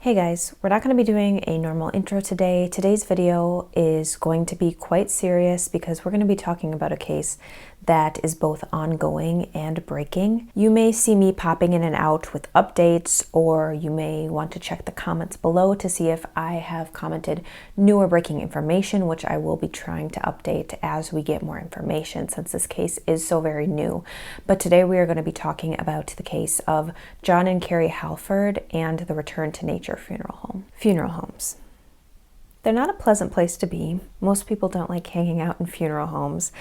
Hey guys, we're not going to be doing a normal intro today. Today's video is going to be quite serious because we're going to be talking about a case that is both ongoing and breaking. You may see me popping in and out with updates, or you may want to check the comments below to see if I have commented new or breaking information, which I will be trying to update as we get more information since this case is so very new. But today we are going to be talking about the case of Jon and Carrie Hallford and the Return to Nature funeral home. Funeral homes. They're not a pleasant place to be. Most people don't like hanging out in funeral homes,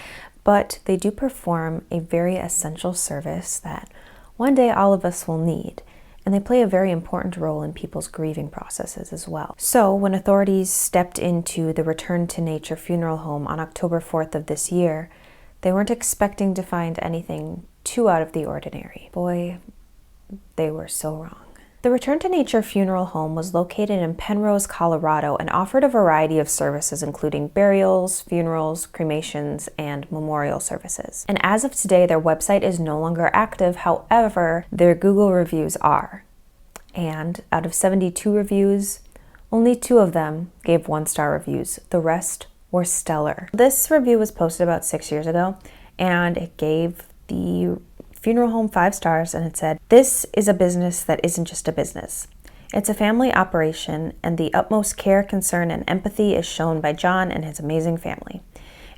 but they do perform a very essential service that one day all of us will need, and they play a very important role in people's grieving processes as well. So when authorities stepped into the Return to Nature funeral home on October 4th of this year, they weren't expecting to find anything too out of the ordinary. Boy, they were so wrong. The Return to Nature funeral home was located in Penrose, Colorado, and offered a variety of services including burials, funerals, cremations, and memorial services. And as of today, their website is no longer active. However, their Google reviews are. And out of 72 reviews, only 2 of them gave 1-star reviews. The rest were stellar. This review was posted about 6 years ago, and it gave the funeral home 5 stars, and it said, "This is a business that isn't just a business. It's a family operation, and the utmost care, concern, and empathy is shown by Jon and his amazing family.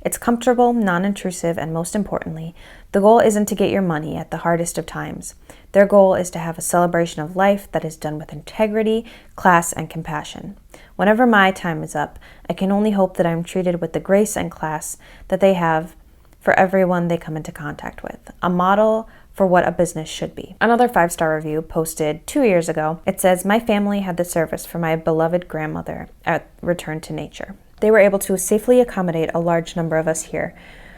It's comfortable, non-intrusive, and most importantly, the goal isn't to get your money at the hardest of times. Their goal is to have a celebration of life that is done with integrity, class, and compassion. Whenever my time is up, I can only hope that I'm treated with the grace and class that they have for everyone they come into contact with, a model for what a business should be." Another 5-star review posted 2 years ago, it says, "My family had the service for my beloved grandmother at Return to Nature. They were able to safely accommodate a large number of us here.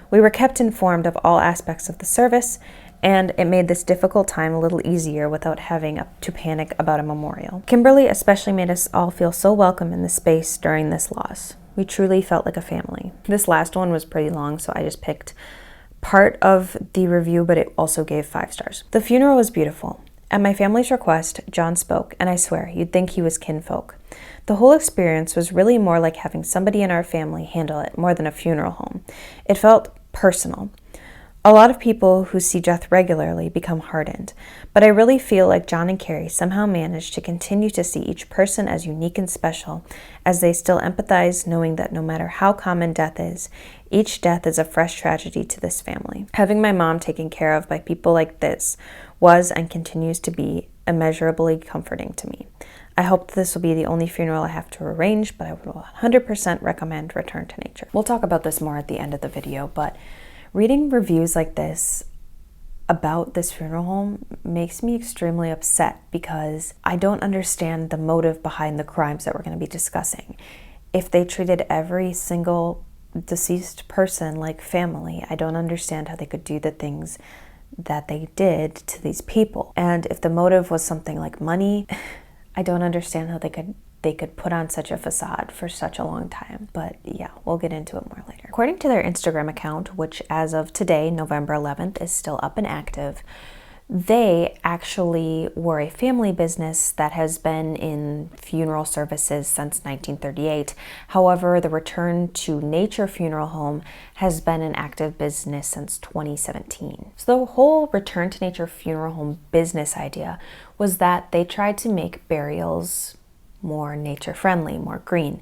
We were kept informed of all aspects of the service, and it made this difficult time a little easier without having to panic about a memorial. Kimberly especially made us all feel so welcome in the space during this loss. We truly felt like a family." This last one was pretty long, so I just picked part of the review, but it also gave 5 stars. "The funeral was beautiful. At my family's request, Jon spoke, and I swear, you'd think he was kinfolk. The whole experience was really more like having somebody in our family handle it more than a funeral home. It felt personal. A lot of people who see death regularly become hardened, but I really feel like Jon and Carrie somehow managed to continue to see each person as unique and special, as they still empathize, knowing that no matter how common death is, each death is a fresh tragedy to this family. Having my mom taken care of by people like this was and continues to be immeasurably comforting to me. I hope this will be the only funeral I have to arrange, but I would 100% recommend Return to Nature." We'll talk about this more at the end of the video, but reading reviews like this about this funeral home makes me extremely upset because I don't understand the motive behind the crimes that we're going to be discussing. If they treated every single deceased person like family, I don't understand how they could do the things that they did to these people. And if the motive was something like money, I don't understand how they could put on such a facade for such a long time. But yeah, we'll get into it more later. According to their Instagram account, which as of today, November 11th, is still up and active, they actually were a family business that has been in funeral services since 1938. However, the Return to Nature funeral home has been an active business since 2017. So the whole Return to Nature funeral home business idea was that they tried to make burials more nature-friendly, more green.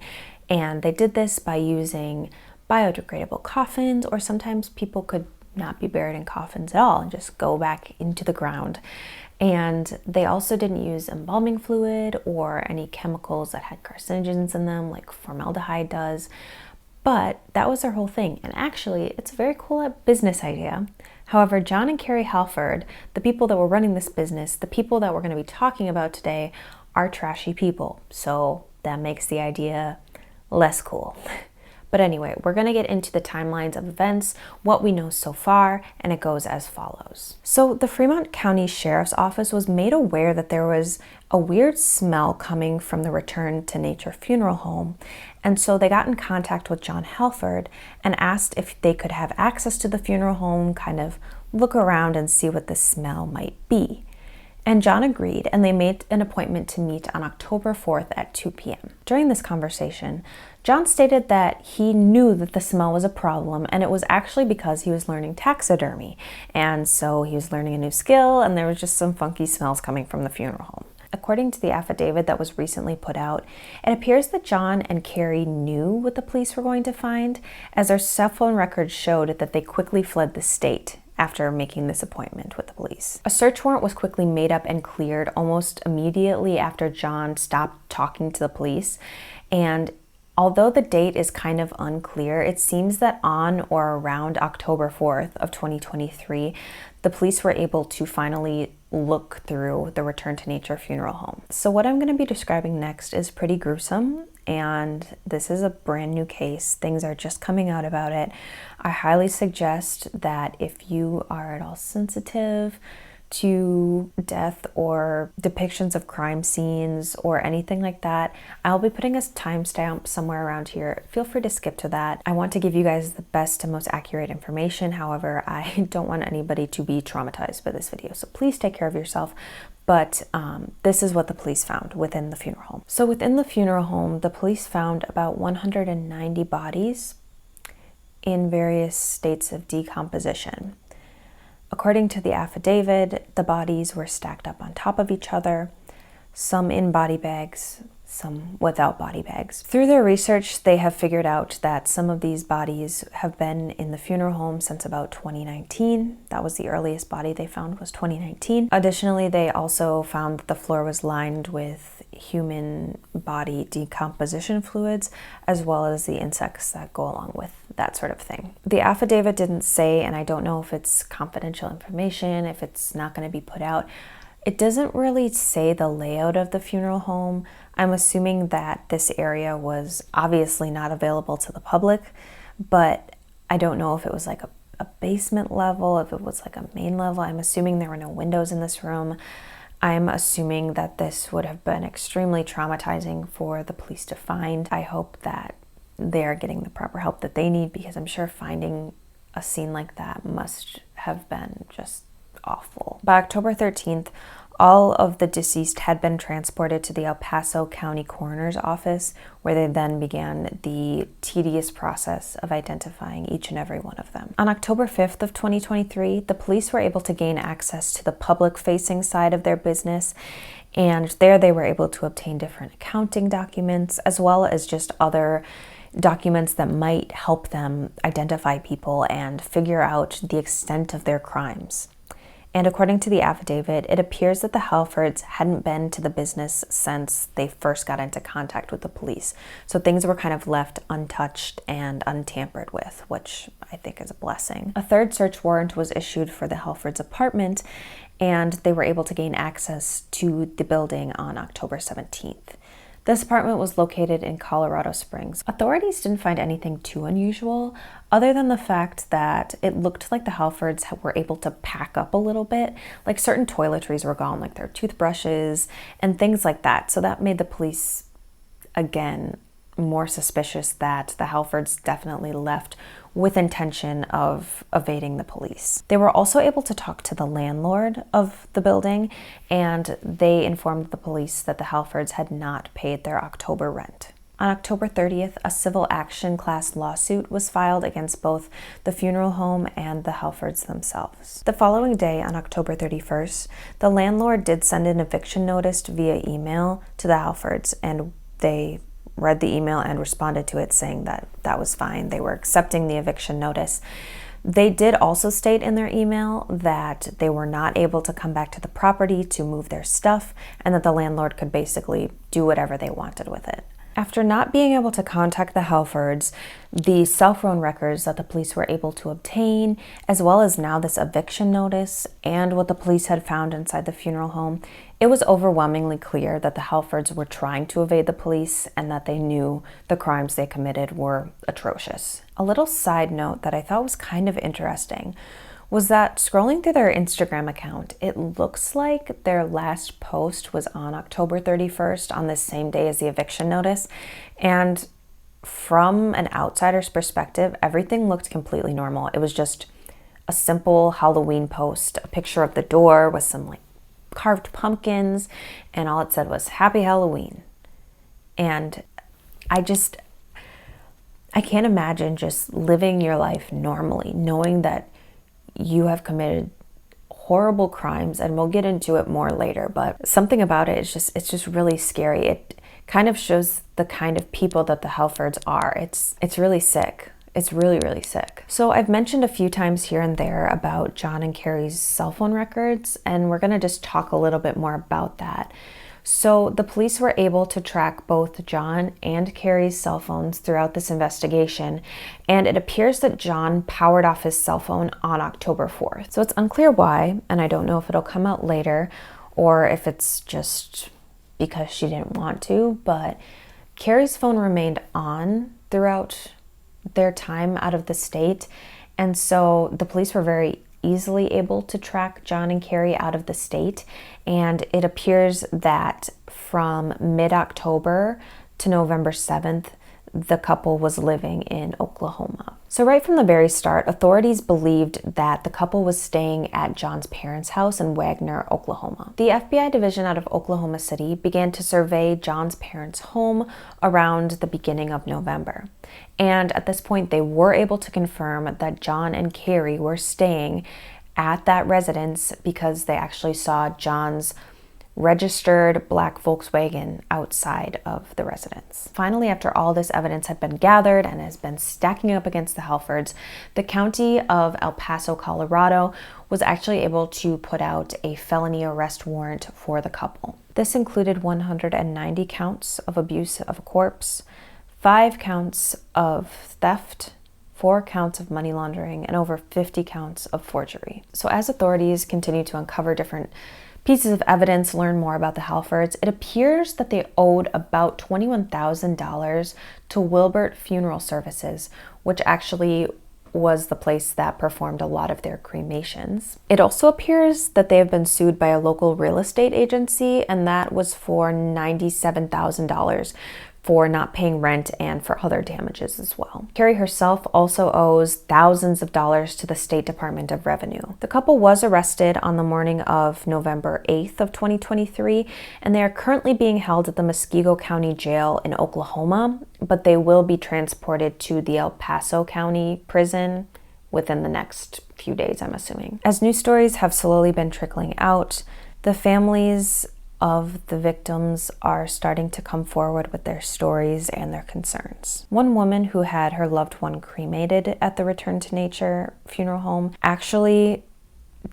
And they did this by using biodegradable coffins, or sometimes people could not be buried in coffins at all and just go back into the ground. And they also didn't use embalming fluid or any chemicals that had carcinogens in them like formaldehyde does. But that was their whole thing. And actually, it's a very cool business idea. However, Jon and Carrie Hallford, the people that were running this business, the people that we're going to be talking about today, are trashy people. So that makes the idea less cool. But anyway, we're going to get into the timelines of events, what we know so far, and it goes as follows. So the Fremont County Sheriff's Office was made aware that there was a weird smell coming from the Return to Nature funeral home, and so they got in contact with Jon Hallford and asked if they could have access to the funeral home, kind of look around and see what the smell might be. And Jon agreed, and they made an appointment to meet on October 4th at 2 p.m. During this conversation, Jon stated that he knew that the smell was a problem, and it was actually because he was learning taxidermy. And so he was learning a new skill, and there was just some funky smells coming from the funeral home. According to the affidavit that was recently put out, it appears that Jon and Carrie knew what the police were going to find, as their cell phone records showed that they quickly fled the state after making this appointment with the police. A search warrant was quickly made up and cleared almost immediately after Jon stopped talking to the police. And although the date is kind of unclear, it seems that on or around October 4th of 2023, the police were able to finally look through the Return to Nature funeral home. So what I'm going to be describing next is pretty gruesome, and this is a brand new case. Things are just coming out about it. I highly suggest that if you are at all sensitive to death or depictions of crime scenes or anything like that, I'll be putting a timestamp somewhere around here. Feel free to skip to that. I want to give you guys the best and most accurate information. However, I don't want anybody to be traumatized by this video. So please take care of yourself. But this is what the police found within the funeral home. So within the funeral home, the police found about 190 bodies in various states of decomposition. According to the affidavit, the bodies were stacked up on top of each other, some in body bags, some without body bags. Through their research, they have figured out that some of these bodies have been in the funeral home since about 2019. That was the earliest body they found, was 2019. Additionally, they also found that the floor was lined with human body decomposition fluids, as well as the insects that go along with that sort of thing. The affidavit didn't say, and I don't know if it's confidential information, if it's not going to be put out, it doesn't really say the layout of the funeral home. I'm assuming that this area was obviously not available to the public, but I don't know if it was like a basement level, if it was like a main level. I'm assuming there were no windows in this room. I'm assuming that this would have been extremely traumatizing for the police to find. I hope that they're getting the proper help that they need, because I'm sure finding a scene like that must have been just awful. By October 13th, all of the deceased had been transported to the El Paso County Coroner's Office, where they then began the tedious process of identifying each and every one of them. On October 5th of 2023, the police were able to gain access to the public-facing side of their business, and there they were able to obtain different accounting documents, as well as just other documents that might help them identify people and figure out the extent of their crimes. And according to the affidavit, it appears that the Hallfords hadn't been to the business since they first got into contact with the police. So things were kind of left untouched and untampered with, which I think is a blessing. A third search warrant was issued for the Hallfords' apartment, and they were able to gain access to the building on October 17th. This apartment was located in Colorado Springs. Authorities didn't find anything too unusual, other than the fact that it looked like the Hallfords were able to pack up a little bit. Like certain toiletries were gone, like their toothbrushes and things like that. So that made the police, again, more suspicious that the Hallfords definitely left with intention of evading the police. They were also able to talk to the landlord of the building, and they informed the police that the Hallfords had not paid their October rent. On October 30th, a civil action class lawsuit was filed against both the funeral home and the Hallfords themselves. The following day, on October 31st, the landlord did send an eviction notice via email to the Hallfords, and they read the email and responded to it saying that that was fine. They were accepting the eviction notice. They did also state in their email that they were not able to come back to the property to move their stuff, and that the landlord could basically do whatever they wanted with it. After not being able to contact the Hallfords, the cell phone records that the police were able to obtain, as well as now this eviction notice and what the police had found inside the funeral home, it was overwhelmingly clear that the Hallfords were trying to evade the police and that they knew the crimes they committed were atrocious. A little side note that I thought was kind of interesting was that scrolling through their Instagram account, it looks like their last post was on October 31st, on the same day as the eviction notice. And from an outsider's perspective, everything looked completely normal. It was just a simple Halloween post, a picture of the door with some like carved pumpkins, and all it said was Happy Halloween. And I can't imagine just living your life normally, knowing that you have committed horrible crimes, and we'll get into it more later, but something about it is it's just really scary. It kind of shows the kind of people that the Hallfords are. It's really sick. It's really, really sick. So I've mentioned a few times here and there about Jon and Carrie's cell phone records, and we're gonna just talk a little bit more about that. So the police were able to track both Jon and Carrie's cell phones throughout this investigation, and it appears that Jon powered off his cell phone on October 4th. So it's unclear why, and I don't know if it'll come out later or if it's just because she didn't want to, but Carrie's phone remained on throughout their time out of the state, and so the police were very easily able to track Jon and Carrie out of the state, and it appears that from mid-October to November 7th, the couple was living in Oklahoma. So right from the very start, authorities believed that the couple was staying at Jon's parents' house in Wagner, Oklahoma. The FBI division out of Oklahoma City began to survey Jon's parents' home around the beginning of November. And at this point, they were able to confirm that Jon and Carrie were staying at that residence because they actually saw Jon's registered black Volkswagen outside of the residence. Finally, after all this evidence had been gathered and has been stacking up against the Hallfords, the county of El Paso, Colorado was actually able to put out a felony arrest warrant for the couple. This included 190 counts of abuse of a corpse, 5 counts of theft, 4 counts of money laundering, and over 50 counts of forgery. So as authorities continue to uncover different pieces of evidence, learn more about the Hallfords, it appears that they owed about $21,000 to Wilbert Funeral Services, which actually was the place that performed a lot of their cremations. It also appears that they have been sued by a local real estate agency, and that was for $97,000 for not paying rent and for other damages as well. Carrie herself also owes thousands of dollars to the State Department of Revenue. The couple was arrested on the morning of November 8th of 2023, and they are currently being held at the Muskego County Jail in Oklahoma, but they will be transported to the El Paso County Prison within the next few days, I'm assuming. As news stories have slowly been trickling out, the families of the victims are starting to come forward with their stories and their concerns. One woman who had her loved one cremated at the Return to Nature funeral home actually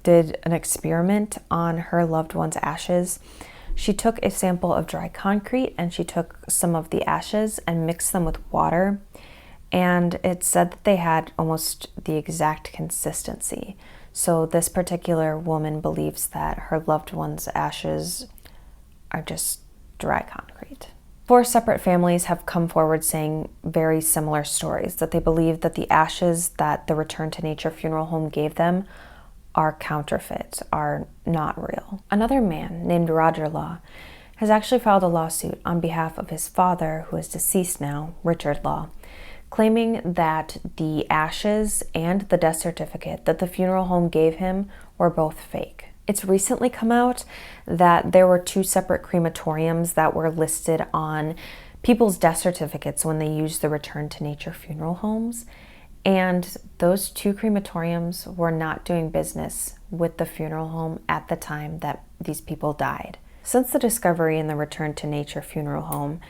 did an experiment on her loved one's ashes. She took a sample of dry concrete and she took some of the ashes and mixed them with water, and it said that they had almost the exact consistency. So this particular woman believes that her loved one's ashes are just dry concrete. 4 separate families have come forward saying very similar stories, that they believe that the ashes that the Return to Nature funeral home gave them are counterfeit, are not real. Another man named Roger Law has actually filed a lawsuit on behalf of his father, who is deceased now, Richard Law, claiming that the ashes and the death certificate that the funeral home gave him were both fake. It's recently come out that there were 2 separate crematoriums that were listed on people's death certificates when they used the Return to Nature funeral homes, and those 2 crematoriums were not doing business with the funeral home at the time that these people died. Since the discovery in the Return to Nature funeral home,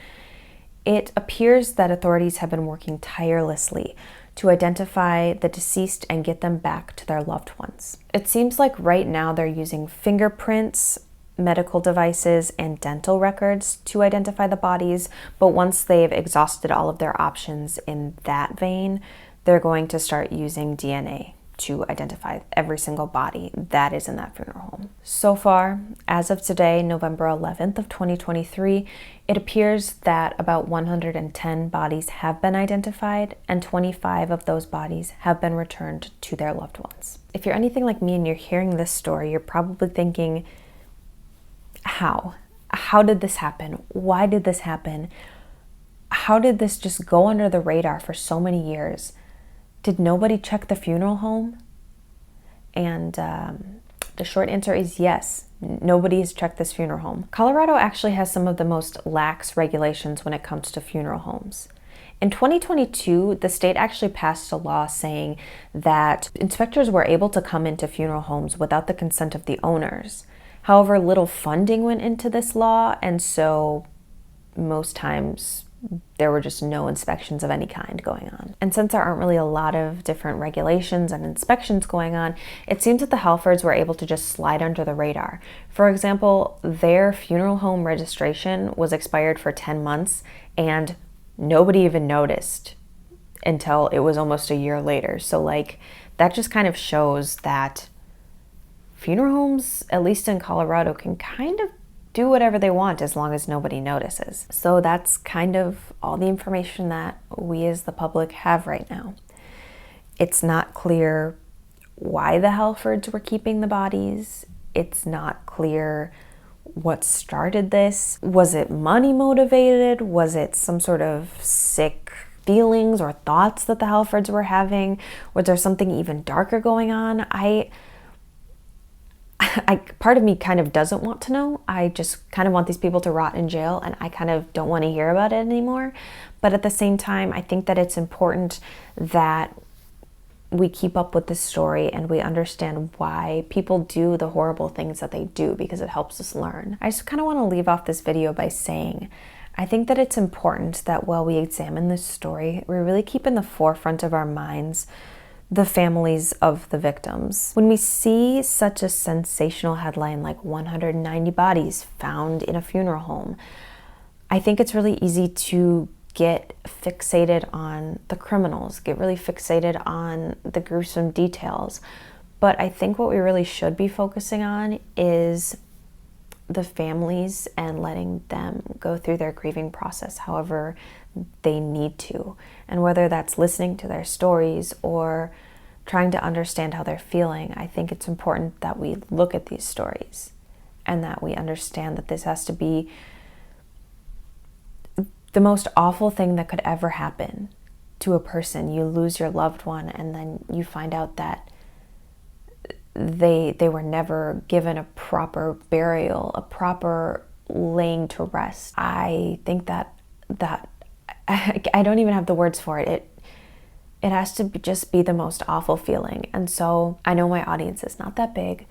it appears that authorities have been working tirelessly to identify the deceased and get them back to their loved ones. It seems like right now they're using fingerprints, medical devices, and dental records to identify the bodies, but once they've exhausted all of their options in that vein, they're going to start using DNA to identify every single body that is in that funeral home. So far, as of today, November 11th of 2023, it appears that about 110 bodies have been identified, and 25 of those bodies have been returned to their loved ones. If you're anything like me and you're hearing this story, you're probably thinking, how? How did this happen? Why did this happen? How did this just go under the radar for so many years? Did nobody check the funeral home? And The short answer is yes. Nobody has checked this funeral home. Colorado actually has some of the most lax regulations when it comes to funeral homes. In 2022, the state actually passed a law saying that inspectors were able to come into funeral homes without the consent of the owners. However, little funding went into this law, and so most times there were just no inspections of any kind going on. And since there aren't really a lot of different regulations and inspections going on, it seems that the Hallfords were able to just slide under the radar. For example, their funeral home registration was expired for 10 months and nobody even noticed until it was almost a year later. So like, that just kind of shows that funeral homes, at least in Colorado, can kind of do whatever they want as long as nobody notices. So that's kind of all the information that we as the public have right now. It's not clear why the Hallfords were keeping the bodies. It's not clear what started this. Was it money motivated? Was it some sort of sick feelings or thoughts that the Hallfords were having? Was there something even darker going on? Part of me kind of doesn't want to know. I just kind of want these people to rot in jail, and I kind of don't want to hear about it anymore. But at the same time, I think that it's important that we keep up with this story and we understand why people do the horrible things that they do, because it helps us learn. I just kind of want to leave off this video by saying, I think that it's important that while we examine this story, we really keep in the forefront of our minds the families of the victims. When we see such a sensational headline like 190 bodies found in a funeral home, I think it's really easy to get fixated on the criminals, get really fixated on the gruesome details. But I think what we really should be focusing on is the families and letting them go through their grieving process however they need to. And whether that's listening to their stories or trying to understand how they're feeling, I think it's important that we look at these stories and that we understand that this has to be the most awful thing that could ever happen to a person. You lose your loved one and then you find out that they were never given a proper burial, a proper laying to rest. I think that I don't even have the words for it. It has to just be the most awful feeling. And so I know my audience is not that big,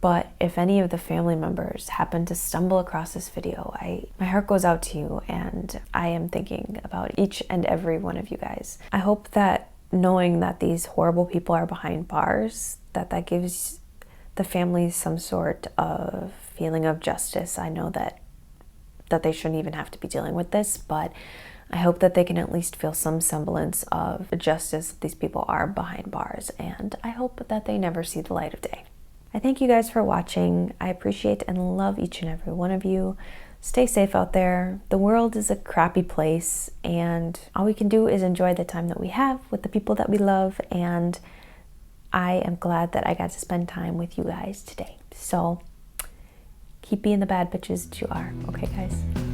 but if any of the family members happen to stumble across this video, my heart goes out to you, and I am thinking about each and every one of you guys. I hope that knowing that these horrible people are behind bars, that gives the families some sort of feeling of justice. I know that they shouldn't even have to be dealing with this, but I hope that they can at least feel some semblance of justice. These people are behind bars, and I hope that they never see the light of day. I thank you guys for watching. I appreciate and love each and every one of you. Stay safe out there. The world is a crappy place, and all we can do is enjoy the time that we have with the people that we love, and I am glad that I got to spend time with you guys today. So keep being the bad bitches that you are, okay guys?